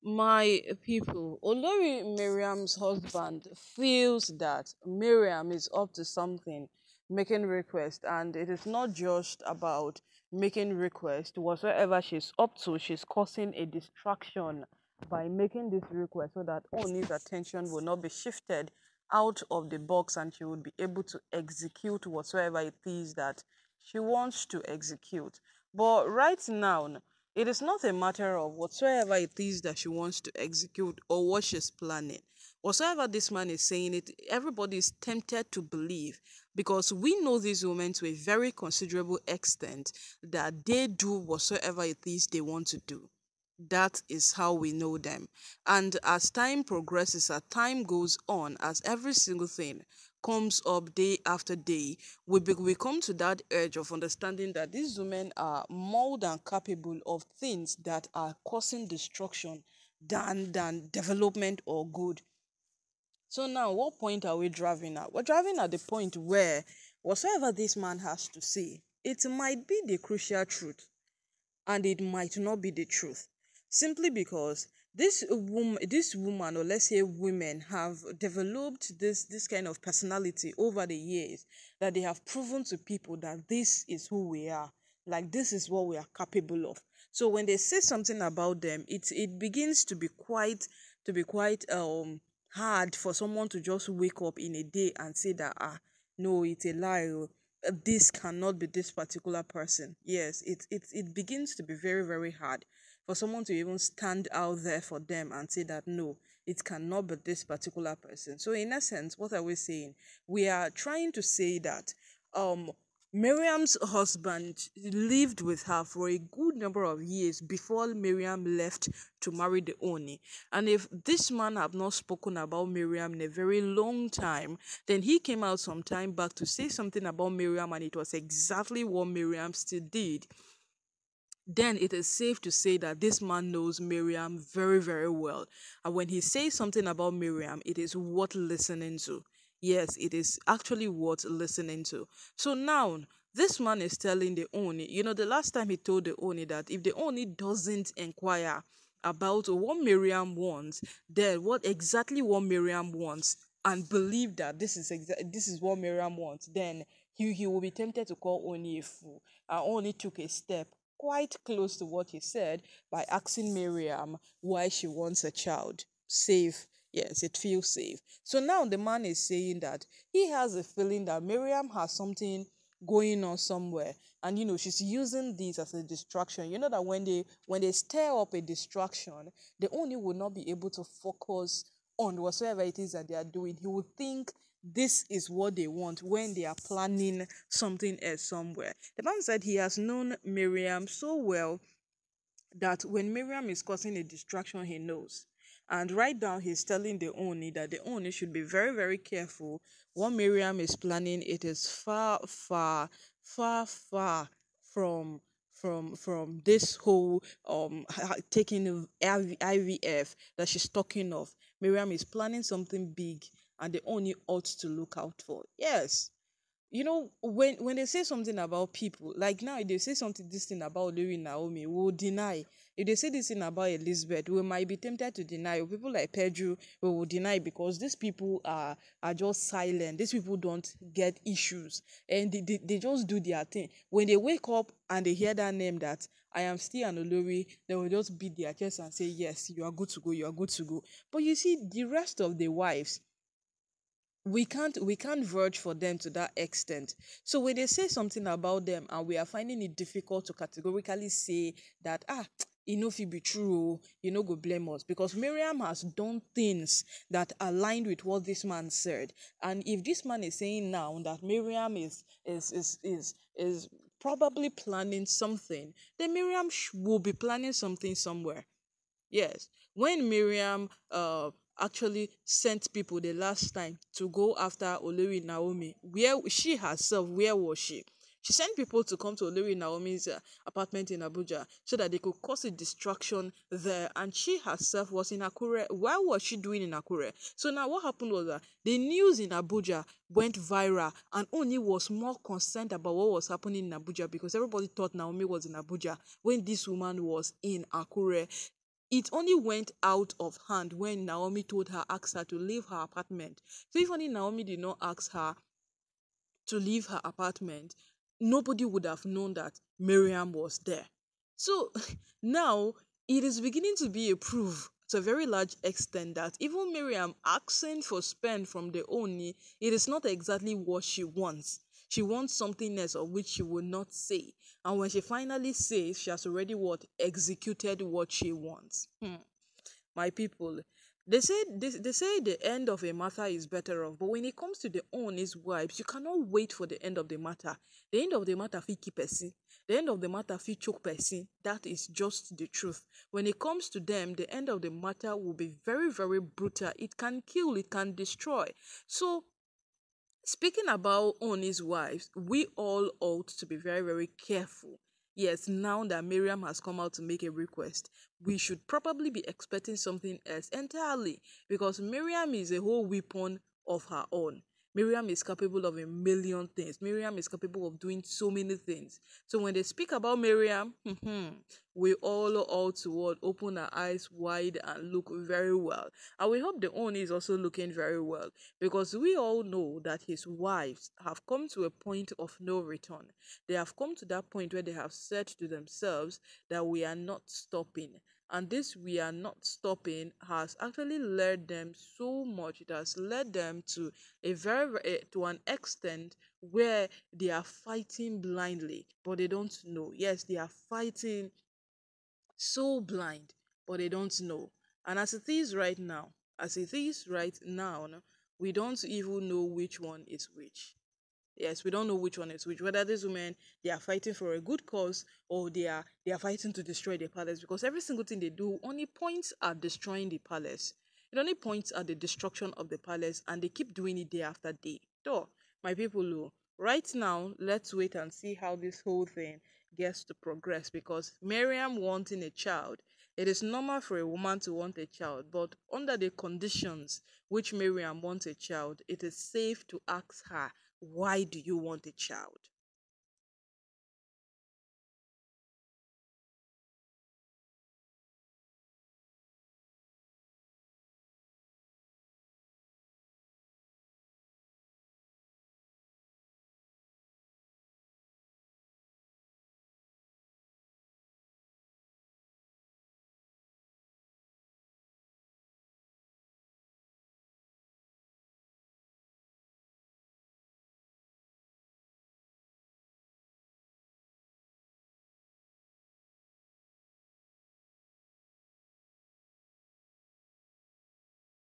My people, Olori Miriam's husband feels that Miriam is up to something, making request, and it is not just about making request. Whatsoever she's up to, she's causing a distraction by making this request so that Oni's attention will not be shifted out of the box and she would be able to execute whatsoever it is that she wants to execute. But right now, it is not a matter of whatsoever it is that she wants to execute or what she's planning. Whatsoever this man is saying, it everybody is tempted to believe because we know these women to a very considerable extent that they do whatsoever it is they want to do. That is how we know them. And as time progresses, as time goes on, as every single thing comes up day after day, we come to that edge of understanding that these women are more than capable of things that are causing destruction than development or good. So now, what point are we driving at? We're driving at the point where whatsoever this man has to say, it might be the crucial truth and it might not be the truth, simply because this woman, or let's say women, have developed this kind of personality over the years, that they have proven to people that this is who we are, like this is what we are capable of. So when they say something about them, it begins to be quite hard for someone to just wake up in a day and say that, no, it's a lie, oh, this cannot be this particular person. Yes, it begins to be very, very hard for someone to even stand out there for them and say that no, it cannot be this particular person. So in essence, what are we saying? We are trying to say that um Miriam's husband lived with her for a good number of years before Miriam left to marry the Oni. And if this man have not spoken about Miriam in a very long time, then he came out some time back to say something about Miriam, and it was exactly what Miriam still did. Then it is safe to say that this man knows Miriam very, very well. And when he says something about Miriam, it is worth listening to. Yes, it is actually worth listening to. So now, this man is telling the Oni, the last time he told the Oni that if the Oni doesn't inquire about what Miriam wants, then what Miriam wants, and believe that this is what Miriam wants, then he will be tempted to call Oni a fool. And Oni took a step quite close to what he said by asking Miriam why she wants a child. Safe. Yes, it feels safe. So now the man is saying that he has a feeling that Miriam has something going on somewhere, and she's using this as a distraction. You know that when they stir up a distraction, the only will not be able to focus on whatsoever it is that they are doing. He would think this is what they want when they are planning something else somewhere. The man said he has known Miriam so well that when Miriam is causing a distraction, he knows. And right now, he's telling the Oni that the Oni should be very, very careful. What Miriam is planning, it is far, far, far, far from from this whole taking IVF that she's talking of. Miriam is planning something big, and the Oni ought to look out for. Yes, when they say something about people, like now, if they say something this thing about Louis Naomi, we'll deny. If they say this thing about Elizabeth, we might be tempted to deny. Or people like Pedro, we will deny because these people are just silent. These people don't get issues, and they just do their thing. When they wake up and they hear that name that I am still an Olori, they will just beat their chest and say, yes, you are good to go, you are good to go. But you see, the rest of the wives, we can't verge for them to that extent. So when they say something about them and we are finding it difficult to categorically say that, it no fit be true, go blame us, because Miriam has done things that aligned with what this man said. And if this man is saying now that Miriam is probably planning something, then Miriam will be planning something somewhere. Yes, when Miriam actually sent people the last time to go after Olori Naomi, where was she? She sent people to come to Olori Naomi's apartment in Abuja so that they could cause a distraction there, and she herself was in Akure. Why was she doing in Akure? So now what happened was that the news in Abuja went viral, and Oni was more concerned about what was happening in Abuja because everybody thought Naomi was in Abuja when this woman was in Akure. It only went out of hand when Naomi told her, asked her to leave her apartment. So if only Naomi did not ask her to leave her apartment, nobody would have known that Miriam was there. So now it is beginning to be a proof to a very large extent that even Miriam asking for spend from the Oni, it is not exactly what she wants. She wants something else of which she will not say. And when she finally says, she has already what executed what she wants. My people, they say the end of a matter is better off, but when it comes to the own his wives, you cannot wait for the end of the matter. The end of the matter fit keep person, the end of the matter fit choke person. That is just the truth. When it comes to them, the end of the matter will be very, very brutal. It can kill, it can destroy. So speaking about on his wives, we all ought to be very, very careful. Yes, now that Miriam has come out to make a request, we should probably be expecting something else entirely, because Miriam is a whole weapon of her own. Miriam is capable of a million things. Miriam is capable of doing so many things. So when they speak about Miriam, we all ought to open our eyes wide and look very well. And we hope the owner is also looking very well, because we all know that his wives have come to a point of no return. They have come to that point where they have said to themselves that we are not stopping. And this we are not stopping has actually led them so much. It has led them to to an extent where they are fighting blindly, but they don't know. Yes, they are fighting so blind, but they don't know. And as it is right now, no, we don't even know which one is which. Yes, we don't know which one is which. Whether these women they are fighting for a good cause, or they are fighting to destroy the palace, because every single thing they do only points at destroying the palace. It only points at the destruction of the palace, and they keep doing it day after day. So, my people, right now, let's wait and see how this whole thing gets to progress, because Miriam wanting a child, it is normal for a woman to want a child, but under the conditions which Miriam wants a child, it is safe to ask her, why do you want a child?